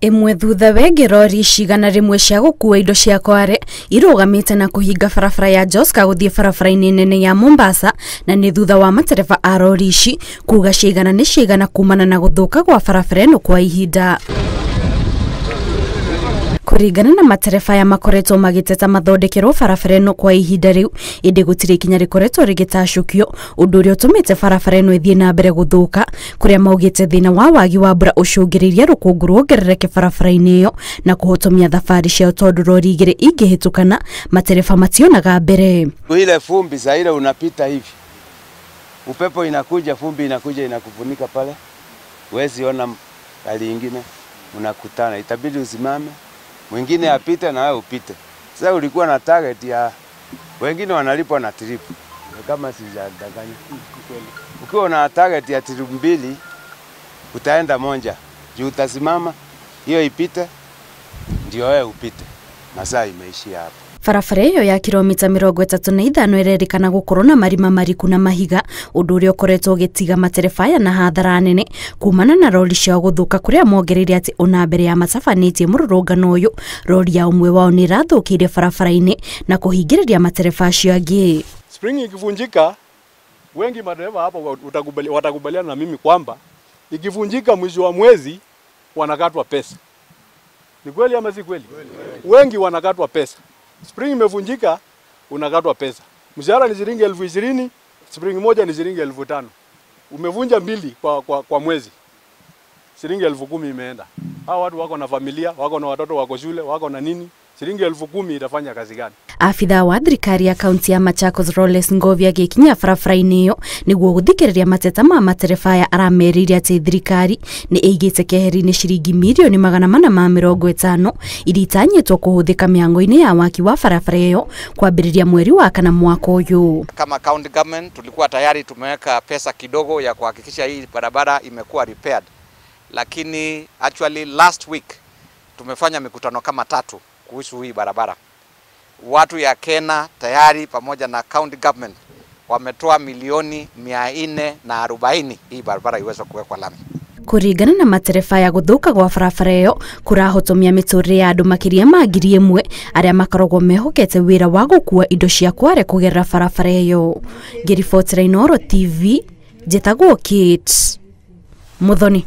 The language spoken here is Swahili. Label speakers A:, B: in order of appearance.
A: Imwe thutha wenge rori cigana rimwe cia gukua indo cia Kware irugamite na kuhinga barabara ya Joska guthie barabara-ini nene ya Mombasa, na ni thutha wa matereba a rori ici kuga cigana ni cigana kumana na guthuka gwa barabara ino kwa ihinda. Kuringana na matereba ya makoretwo magiteta mathondekerwo barabara ino kwa ihinda riu, indi gutire ikinya rikoretwo rigitacukio, undu uria utumite barabara ino ithie na mbere guthuka, kuria maugite thina wa wagi wa mbura ucungiriria rukungu ruongerereke barabara-ini iyo na kuhotomia thabari cia tondu rori igiri ingihitukana matereba mationaga mbere.
B: Ile fumbi za ile unapita hivi, upepo inakuja, fumbi inakuja inakufunika pale, huwezi ona hali nyingine, unakutana, itabidi usimame, mwingine apite na wewe upite. Sasa ulikuwa na target ya wengine wanalipwa na trip, kama sijadanganya. Ukiwa na target ya trip 2 utaenda moja, juu utasimama hiyo ipite ndio wewe upite. Masaa imeishia hapo.
A: Barabara iyo ya kilomita 35 irerikana gukorwo na marima mariku na mahiga, undu uria ukoretwo ugitiga matereba aya na hathara nene kumana na rori cia guthuka, kuria mongereire ati ona mbere ya macabanitie mururungano uyu rori ya umwe wao ni rathukire barabara-ini na kuhingiriria matereba acio angi.
C: Spring ikivunjika, wengi madereva hapa watakubaliana na mimi kwamba ikivunjika mwisho wa mwezi wanakatwa pesa. Ni kweli ama si kweli? Wengi wanakatwa pesa. Spring imevunjika, unakatwa pesa. Mshahara ni shilingi 20,000, spring moja ni shilingi 5,000. Umevunja 2 kwa mwezi, shilingi 10,000 imeenda. Hao watu wako na familia, wako na watoto wako shule, wako na nini? Shilingi 10,000 itafanya kazi gani?
A: Afitha wa thirikari ya kaunti ya Machakos Roles Ngovi agikinya barabara-ini iyo niguo guthikiriria mateta ma matereba aya arameriria ati thirikari ni igite keheri-ini ciringi milioni 450 iria itanyitwo kuhuthika miango-ini ya waki wa barabara iyo kwambiriria mweri wa kana mwaka uyu.
D: Kama county government tulikuwa tayari tumeweka pesa kidogo ya kuhakikisha hii barabara imekuwa repaired, lakini actually last week tumefanya mikutano kama 3 kuhusu hii barabara. Watu ya Kena tayari pamoja na county government wametoa milioni 440 hii barabara iweze kuwekwa lami.
A: Kuringana na matereba ya guthuka gwa barabara iyo kurahotomia miturire ya andu makiria ma 1,000 aria makoragwo mehokete wira wa gukua indo cia Kware kugerera barabara iyo. Ngiribotera Inooro TV, njitagwo Kate Muthoni.